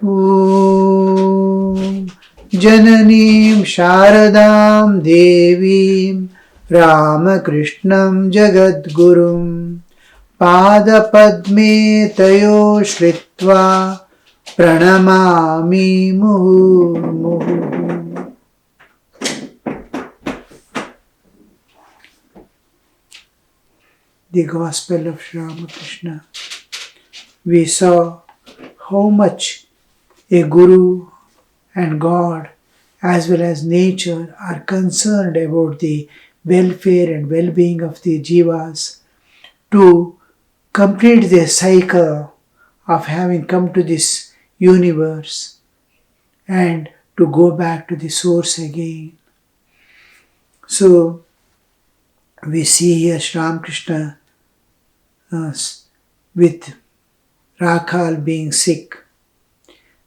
Om Jananim Sharadam Devim Ramakrishnam Jagadgurum Padapadme Tayo Shritva Pranamami Muhu. The Gospel of Sri Ramakrishna. We saw how much a Guru and God as well as nature are concerned about the welfare and well-being of the jivas to complete their cycle of having come to this universe and to go back to the source again. So we see here Sri Ramakrishna with Rakhal being sick.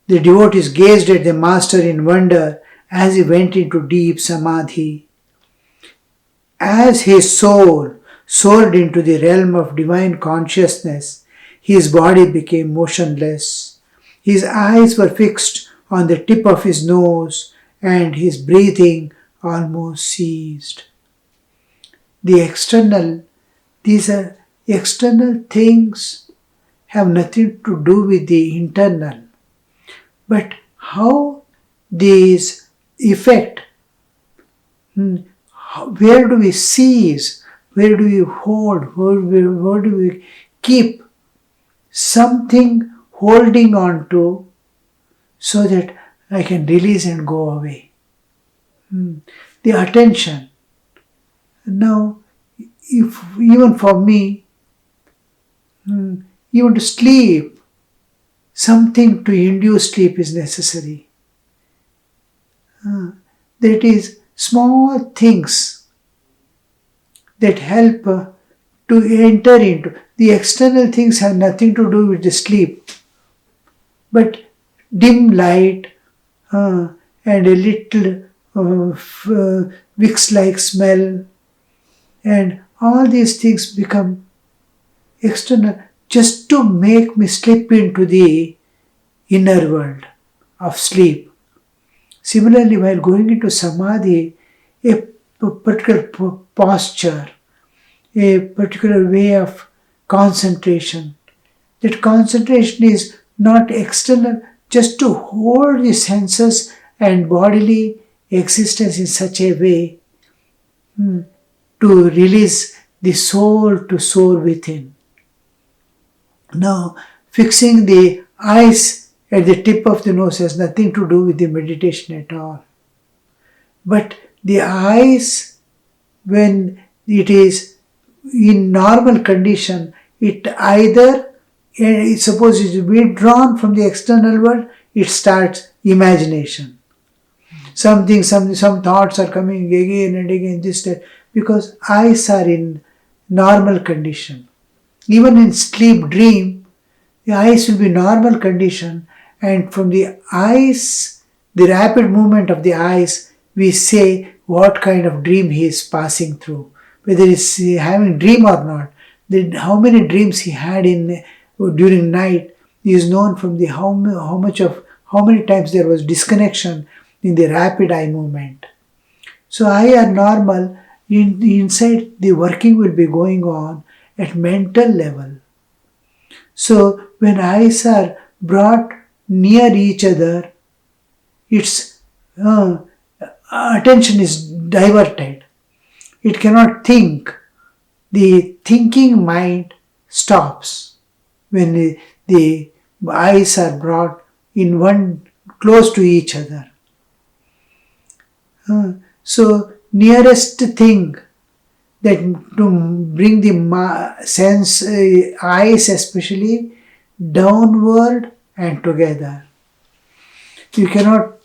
The devotees gazed at the master in wonder as he went into deep samadhi. As his soul soared into the realm of divine consciousness, his body became motionless. His eyes were fixed on the tip of his nose and his breathing almost ceased. These are external things, have nothing to do with the internal. But how these affect, where do we seize, where do we hold, where do we keep something holding on to so that I can release and go away. The attention. Now, if even for me, even to sleep, something to induce sleep is necessary. That is small things that help to enter into. The external things have nothing to do with the sleep. But dim light and a little Vicks-like smell and all these things become external just to make me slip into the inner world of sleep. Similarly, while going into samadhi, a particular posture, a particular way of concentration, that concentration is not external, just to hold the senses and bodily existence in such a way to release the soul to soar within. Now, fixing the eyes at the tip of the nose has nothing to do with the meditation at all. But the eyes, when it is in normal condition, it either, suppose it is withdrawn from the external world, it starts imagination. Some thoughts are coming again and again, that, because eyes are in normal condition. Even in sleep dream, the eyes will be normal condition, and from the eyes, the rapid movement of the eyes, we say what kind of dream he is passing through, whether he is having dream or not. How many dreams he had during night is known from the how many times there was disconnection in the rapid eye movement. So eye are normal. Inside the working will be going on at mental level. So when eyes are brought near each other, its attention is diverted. It cannot think. The thinking mind stops when the eyes are brought in one close to each other. So nearest thing that to bring the eyes especially downward and together. You cannot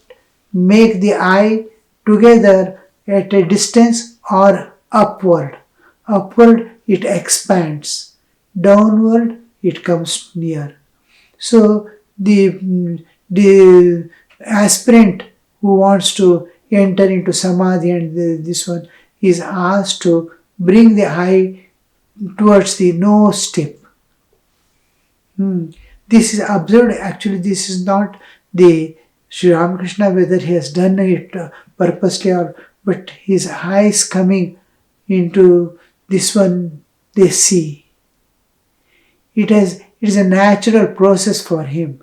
make the eye together at a distance or upward. Upward it expands, downward it comes near. So the aspirant who wants to enter into samadhi and this one is asked to bring the eye towards the nose tip. This is observed, actually this is not the Sri Ramakrishna, whether he has done it purposely or, but his eyes coming into this one, they see. It is a natural process for him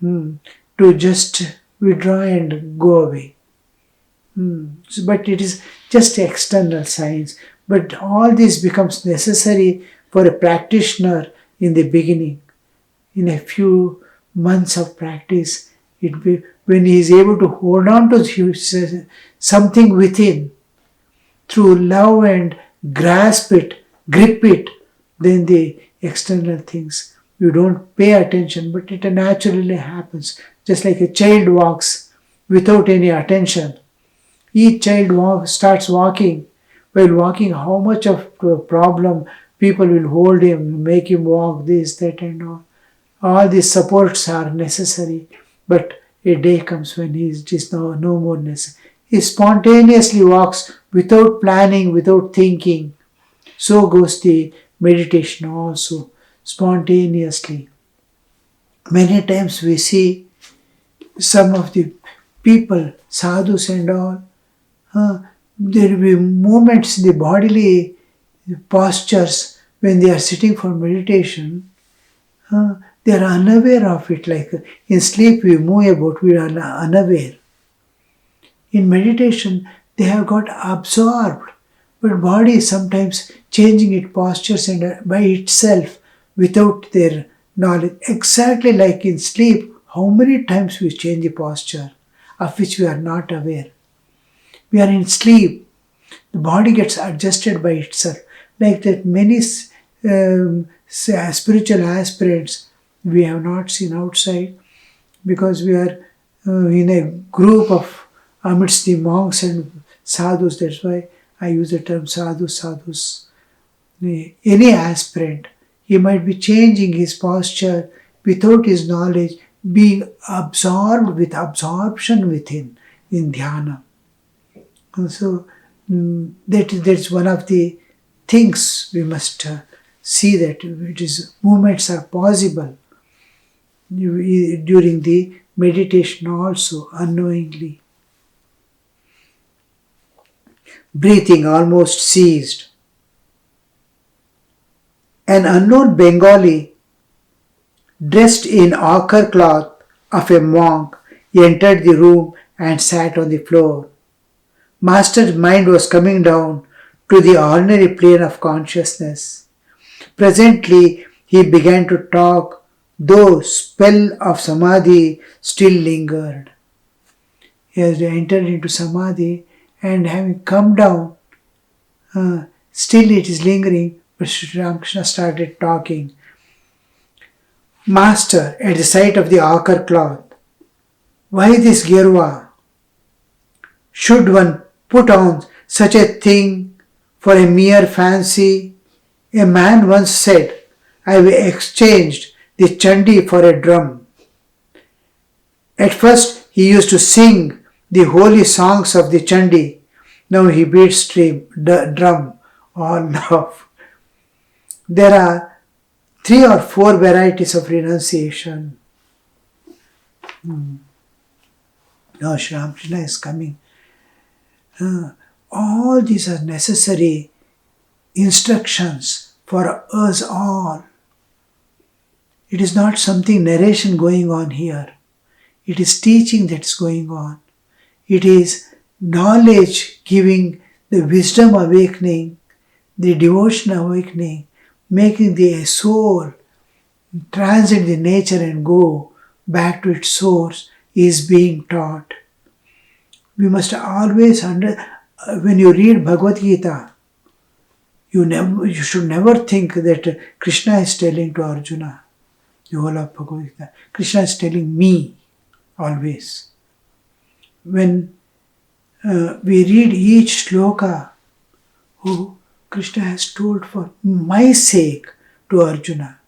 to just withdraw and go away. But it is just external signs. But all this becomes necessary for a practitioner in the beginning. In a few months of practice, when he is able to hold on to something within through love and grasp it, grip it, then the external things, you don't pay attention, but it naturally happens. Just like a child walks without any attention. Each child starts walking. While walking, how much of a problem people will hold him, make him walk, this, that, and all. All these supports are necessary, but a day comes when he is just no more necessary. He spontaneously walks without planning, without thinking. So goes the meditation also, spontaneously. Many times we see some of the people, sadhus and all, there will be movements in the bodily postures when they are sitting for meditation. They are unaware of it. Like in sleep we move about, we are unaware. In meditation they have got absorbed, but body is sometimes changing its postures and by itself without their knowledge. Exactly like in sleep, how many times we change the posture of which we are not aware. We are in sleep, the body gets adjusted by itself. Like that many spiritual aspirants we have not seen outside because we are in a group of amidst the monks and sadhus. That's why I use the term sadhus. Any aspirant, he might be changing his posture without his knowledge, being absorbed with absorption within in dhyana. And so that's one of the things we must see, that it is movements are possible during the meditation also unknowingly. Breathing almost ceased. An unknown Bengali, dressed in ochre cloth of a monk, entered the room and sat on the floor. Master's mind was coming down to the ordinary plane of consciousness. Presently he began to talk, though spell of samadhi still lingered. He has entered into samadhi and having come down, still it is lingering, but Sri Ramakrishna started talking. Master, at the sight of the ochre cloth, why this girva? Should one put on such a thing for a mere fancy? A man once said, I have exchanged the chandi for a drum. At first he used to sing the holy songs of the chandi. Now he beats drum all love. There are 3 or 4 varieties of renunciation. Now Sri Ramakrishna is coming. All these are necessary instructions for us all. It is not something narration going on here. It is teaching that's going on. It is knowledge giving, the wisdom awakening, the devotion awakening, making the soul transcend the nature and go back to its source is being taught. We must always when you read Bhagavad Gita, you should never think that Krishna is telling to Arjuna the whole of Bhagavad Gita. Krishna is telling me always. When we read each shloka, Krishna has told for my sake to Arjuna,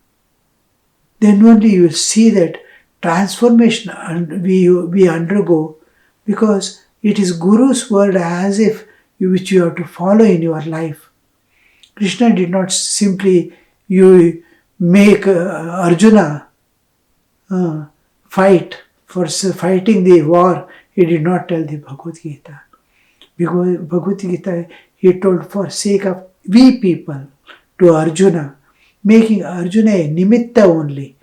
then only you will see that transformation we undergo, because it is Guru's word as if which you have to follow in your life. Krishna did not simply make Arjuna fight for fighting the war, he did not tell the Bhagavad Gita. Because Bhagavad Gita, he told for sake of we people to Arjuna, making Arjuna a nimitta only,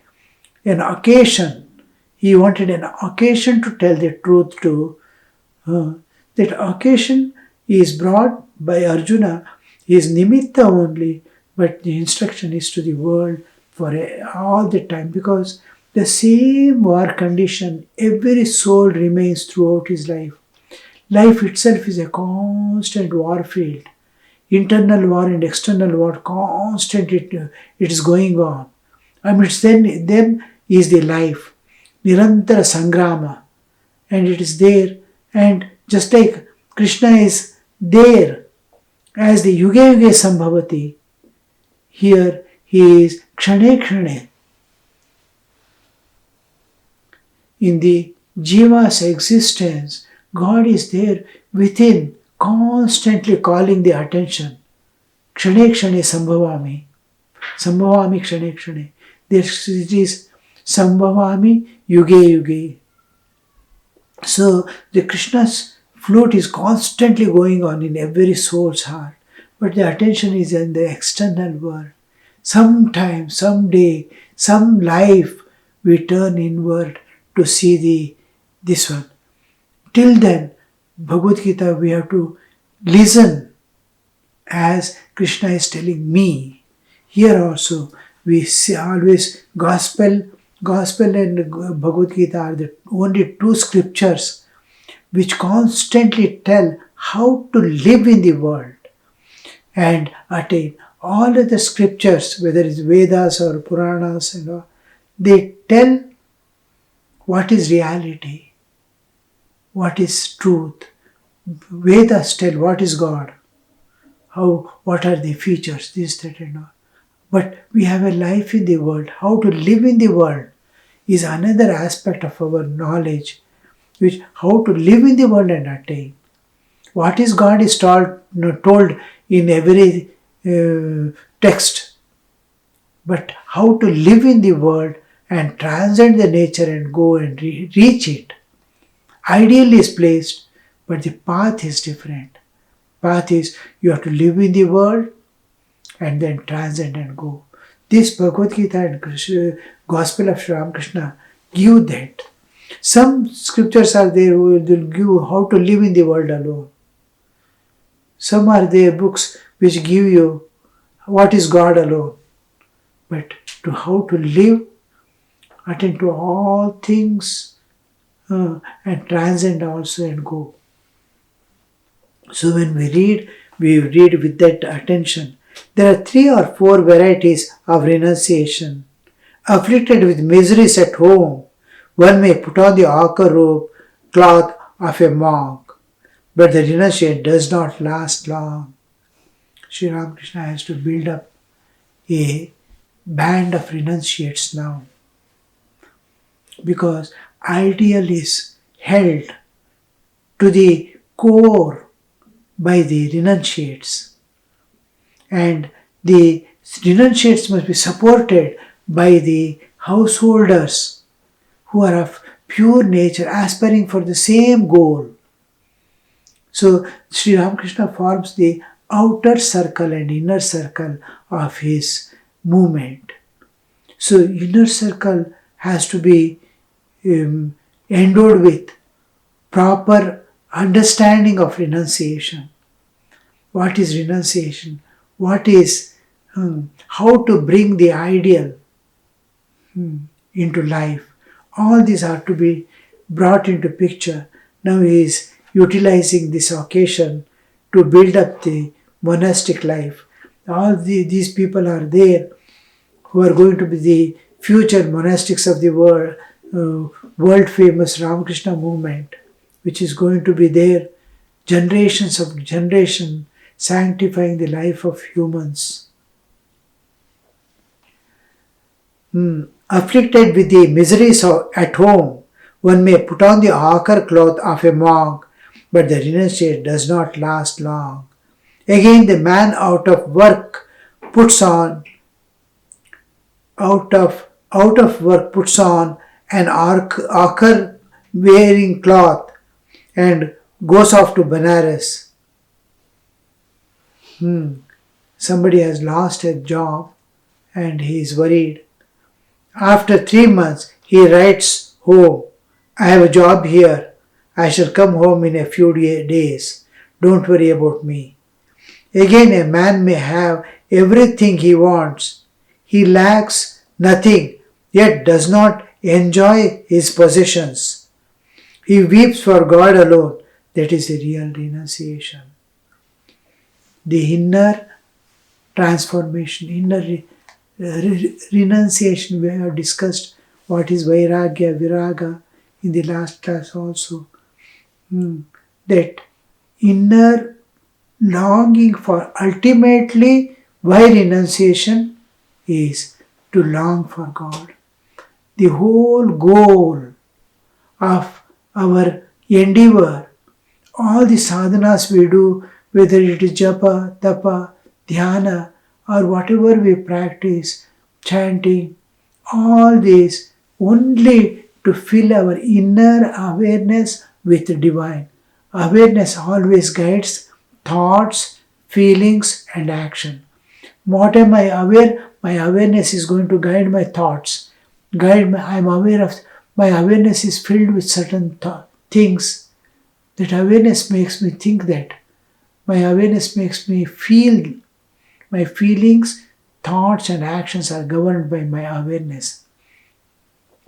an occasion. He wanted an occasion to tell the truth to. That occasion is brought by Arjuna is nimitta only, but the instruction is to the world for all the time, because the same war condition every soul remains throughout his life. Life itself is a constant war field. Internal war and external war, constant it is going on. Amidst them is the life, Nirantara Sangrama, and it is there. And just like Krishna is there as the Yuga Yuga Sambhavati, here he is Kshane Kshane. In the Jiva's existence, God is there within, constantly calling the attention. Kshane Kshane Sambhavami. Sambhavami Kshane Kshane. It is Sambhavami Yuge Yuge. So the Krishna's flute is constantly going on in every soul's heart. But the attention is in the external world. Sometime, someday, some life, we turn inward to see this one. Till then, Bhagavad Gita, we have to listen as Krishna is telling me. Here also, we see always Gospel and Bhagavad Gita are the only two scriptures which constantly tell how to live in the world and attain. All other scriptures, whether it's Vedas or Puranas, they tell what is reality, what is truth. Vedas tell what is God, what are the features, this, that, and all. But we have a life in the world. How to live in the world is another aspect of our knowledge, which how to live in the world and attain. What is God is told in every text. But how to live in the world and transcend the nature and go and reach it. Ideal is placed, but the path is different. Path is you have to live in the world and then transcend and go. This Bhagavad Gita and Gospel of Sri Ramakrishna give that. Some scriptures are there who will give how to live in the world alone. Some are there books which give you what is God alone. But to how to live, attend to all things and transcend also and go. So when we read with that attention. There are 3 or 4 varieties of renunciation. Afflicted with miseries at home, one may put on the ochre robe cloth of a monk, but the renunciation does not last long. Sri Ramakrishna has to build up a band of renunciates now, because ideal is held to the core by the renunciates. And the renunciates must be supported by the householders who are of pure nature, aspiring for the same goal. So Sri Ramakrishna forms the outer circle and inner circle of his movement. So inner circle has to be endowed with proper understanding of renunciation. What is renunciation? What is, how to bring the ideal into life. All these are to be brought into picture. Now he is utilizing this occasion to build up the monastic life. All these people are there who are going to be the future monastics of the world famous Ramakrishna movement, which is going to be there generations of generation, sanctifying the life of humans. Afflicted with the miseries at home, one may put on the ochre cloth of a monk, but the renunciation does not last long. Again, the man out of work puts on an ochre wearing cloth and goes off to Banaras. Somebody has lost a job and he is worried. After 3 months, he writes home, I have a job here. I shall come home in a few days. Don't worry about me. Again, a man may have everything he wants. He lacks nothing, yet does not enjoy his possessions. He weeps for God alone. That is the real renunciation. The inner transformation, inner renunciation. We have discussed what is vairagya, viraga in the last class also. That inner longing for, ultimately why renunciation is to long for God. The whole goal of our endeavor, all the sadhanas we do, whether it is japa, tapa, dhyana, or whatever we practice, chanting, all this only to fill our inner awareness with divine. Awareness always guides thoughts, feelings, and action. What am I aware? My awareness is going to guide my thoughts. I'm aware of, my awareness is filled with certain things. That awareness makes me think that. My awareness makes me feel. My feelings, thoughts, and actions are governed by my awareness.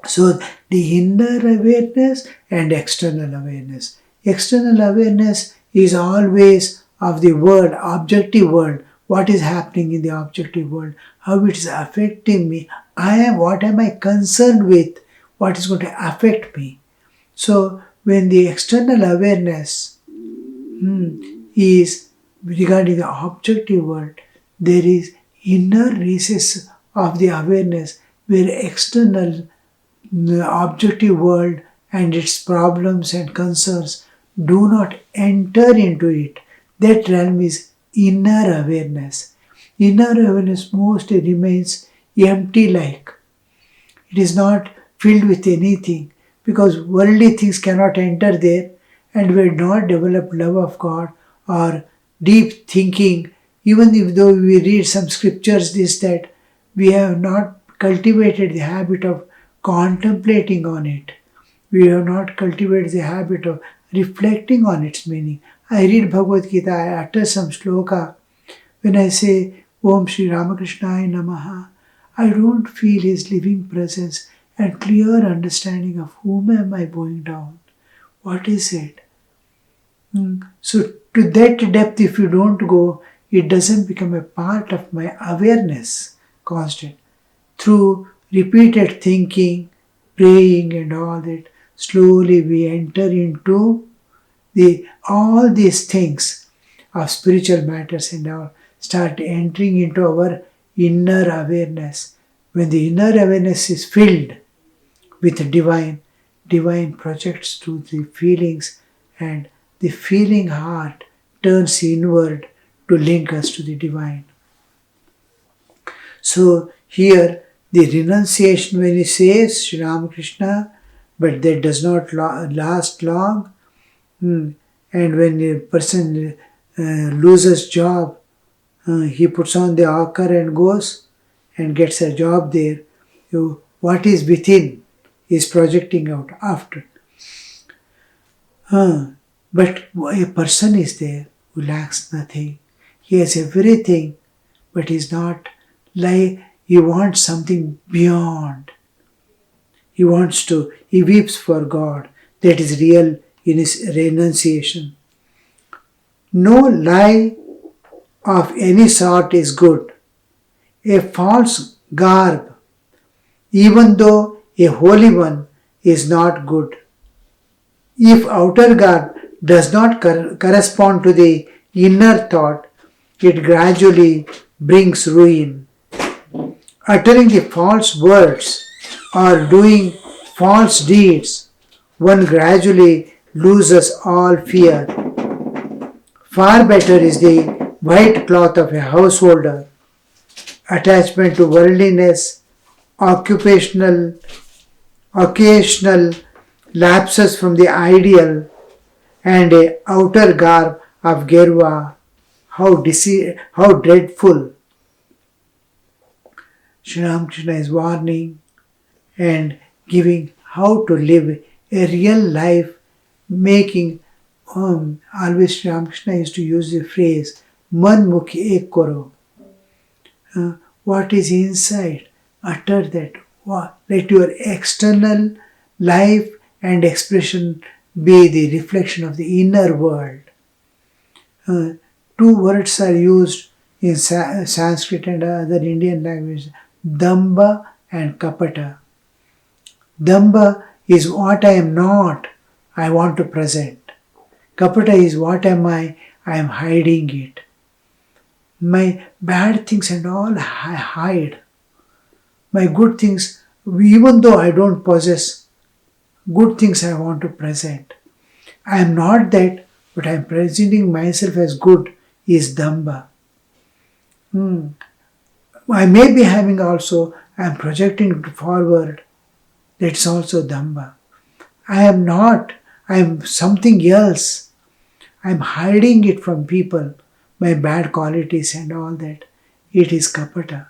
So the inner awareness and external awareness. External awareness is always of the world, objective world. What is happening in the objective world? How it is affecting me? What am I concerned with? What is going to affect me? So when the external awareness is regarding the objective world, there is inner recess of the awareness where external objective world and its problems and concerns do not enter into it. That realm is inner awareness. Inner awareness mostly remains empty like. It is not filled with anything because worldly things cannot enter there, and we have not developed love of God or deep thinking. Even if though we read some scriptures, this, that, we have not cultivated the habit of contemplating on it. We have not cultivated the habit of reflecting on its meaning. I read Bhagavad Gita, I utter some shloka. When I say Om Shri Ramakrishna Namaha, I don't feel his living presence and clear understanding of whom am I bowing down. What is it? So to that depth, if you don't go, it doesn't become a part of my awareness constant. Through repeated thinking, praying and all that, slowly we enter into all these things of spiritual matters and all start entering into our inner awareness. When the inner awareness is filled with divine projects to the feelings, and the feeling heart turns inward to link us to the divine. So here the renunciation, when he says Sri Ramakrishna, but that does not last long. And when a person loses job, he puts on the ochre and goes and gets a job there. What is within is projecting out after. But a person is there who lacks nothing. He has everything, but he's not like, he wants something beyond. He weeps for God. That is real in his renunciation. No lie of any sort is good. A false garb, even though a holy one, is not good. If outer garb does not correspond to the inner thought, it gradually brings ruin. Uttering the false words or doing false deeds, one gradually loses all fear. Far better is the white cloth of a householder. Attachment to worldliness, occasional lapses from the ideal and a outer garb of Gerva. How dreadful! Sri Ramakrishna is warning and giving how to live a real life, making always Sri Ramakrishna used to use the phrase Man mukhi ek karo. What is inside, utter that. Let your external life and expression be the reflection of the inner world. Two words are used in Sanskrit and other Indian languages, Damba and Kapata. Damba is what I am not, I want to present. Kapata is what am I am hiding it. My bad things and all I hide. My good things, even though I don't possess, good things I want to present. I am not that, but I am presenting myself as good is Damba. I may be having also, I am projecting forward, that's also Damba. I am not, I am something else. I am hiding it from people, my bad qualities and all that. It is Kapata.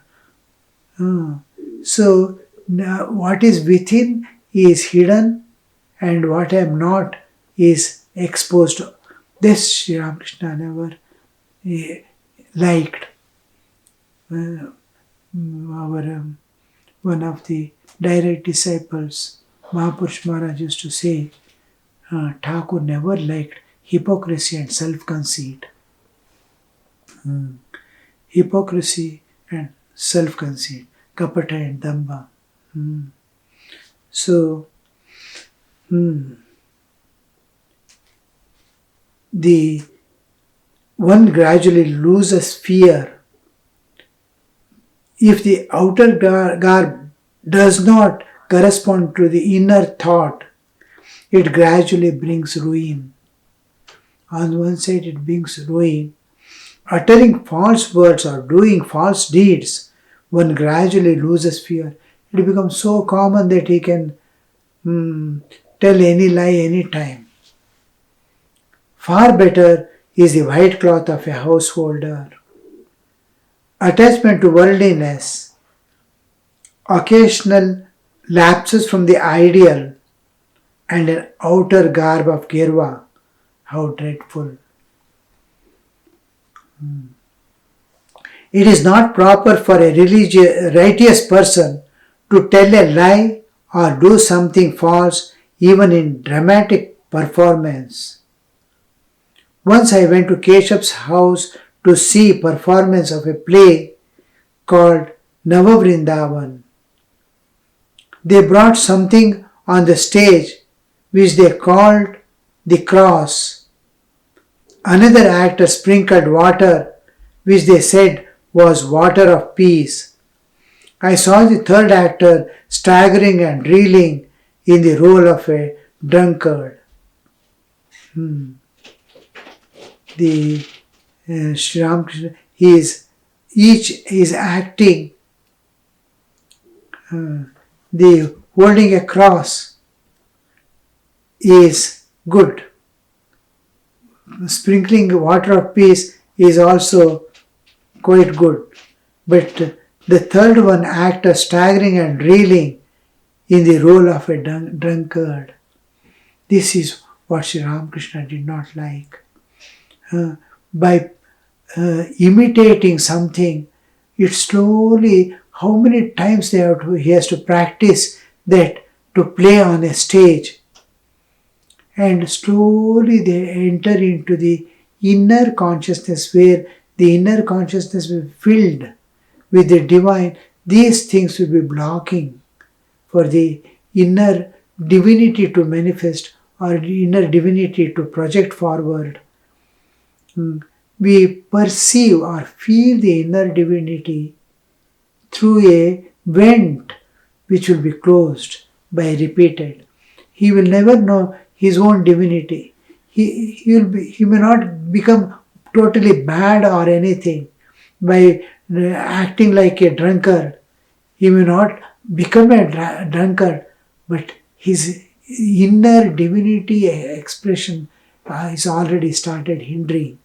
So, what is within is hidden and what I am not is exposed. This Sri Ramakrishna never liked. One of the direct disciples, Mahapurush Maharaj used to say, Thakur never liked hypocrisy and self-conceit. Hypocrisy and self-conceit, Kapata and Damba. So, the one gradually loses fear if the outer garb does not correspond to the inner thought. It gradually brings ruin. On one side it brings ruin. Uttering false words or doing false deeds, one gradually loses fear. It becomes so common that he can tell any lie any time. Far better is the white cloth of a householder. Attachment to worldliness, occasional lapses from the ideal, and an outer garb of Gerva. How dreadful. It is not proper for a righteous person to tell a lie or do something false even in dramatic performance. Once I went to Keshav's house to see performance of a play called Navavrindavan. They brought something on the stage which they called the cross. Another actor sprinkled water which they said was water of peace. I saw the third actor staggering and reeling in the role of a drunkard. The Sri Ramakrishna, each is acting, the holding a cross is good. Sprinkling water of peace is also quite good. But the third one, actor staggering and reeling in the role of a drunkard. This is what Sri Ramakrishna did not like. By imitating something, it slowly, how many times he has to practice that to play on a stage. And slowly they enter into the inner consciousness where the inner consciousness will be filled with the divine. These things will be blocking for the inner divinity to manifest or inner divinity to project forward. We perceive or feel the inner divinity through a vent which will be closed by repeated. He will never know his own divinity. He may not become totally bad or anything by acting like a drunkard. He may not become a drunkard, but his inner divinity expression is already started hindering.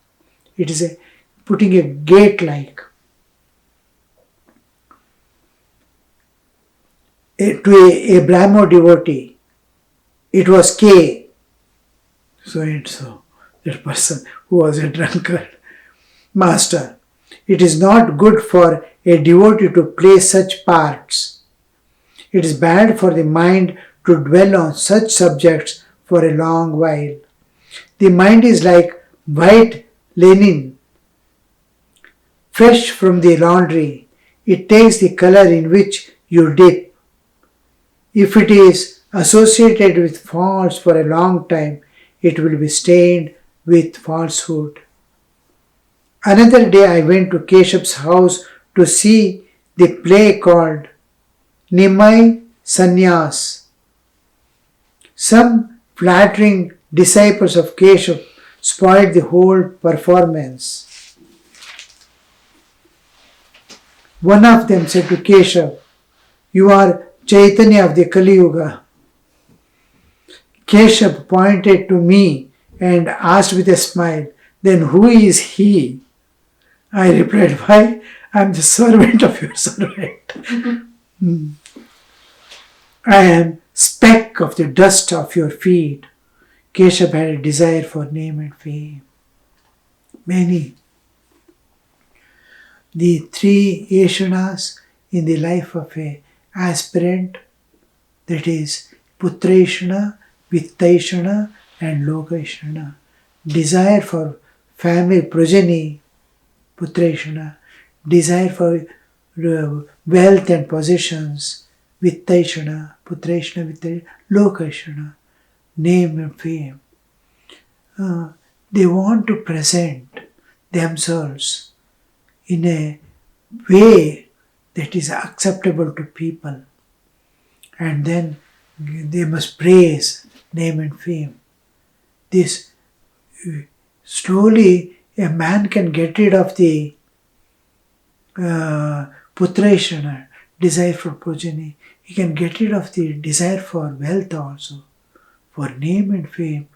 It is putting a gate like to a Brahmo devotee. It was K, so and so, that person who was a drunkard. Master, it is not good for a devotee to play such parts. It is bad for the mind to dwell on such subjects for a long while. The mind is like white linen, fresh from the laundry. It takes the color in which you dip. If it is associated with false for a long time, it will be stained with falsehood. Another day I went to Keshav's house to see the play called Nimai Sannyas. Some flattering disciples of Keshav spoiled the whole performance. One of them said to Keshav, "You are Chaitanya of the Kali Yuga." Keshav pointed to me and asked with a smile, "Then who is he?" I replied, "Why, I am the servant of your servant. I am speck of the dust of your feet." Keshav had a desire for name and fame. Many. The three Yeshanas in the life of an aspirant, that is Putreshana, Vitteshana and Lokeshana. Desire for family, progeny, Putreshana. Desire for wealth and possessions, Vitteshana, Putreshana, Vitteshana, Lokeshana, name and fame. They want to present themselves in a way that is acceptable to people, and then they must praise name and fame. This slowly a man can get rid of the Putreshana, desire for progeny. He can get rid of the desire for wealth also. For name and fame,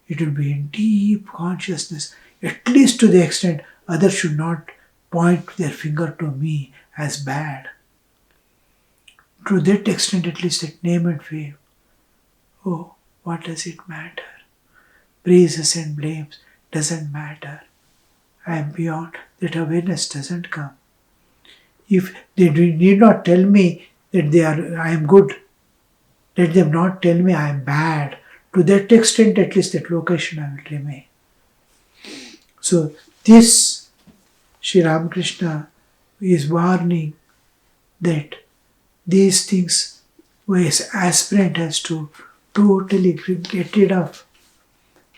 it will be in deep consciousness, at least to the extent others should not point their finger to me as bad. To that extent, at least, that name and fame. Oh, what does it matter? Praises and blames doesn't matter. I am beyond. That awareness doesn't come. If they need not tell me that I am good, let them not tell me I am bad. To that extent, at least, that Lokeshana will remain. So this Sri Ramakrishna is warning that these things his aspirant has to totally get rid of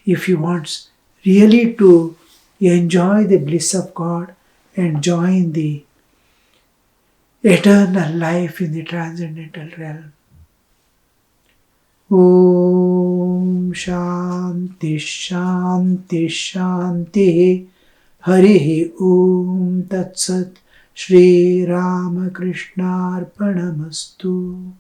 if he wants really to enjoy the bliss of God and join the eternal life in the transcendental realm. Om Shanti Shanti Shanti Harihi Om Tat Sat Shri Ramakrishna Arpanamastu.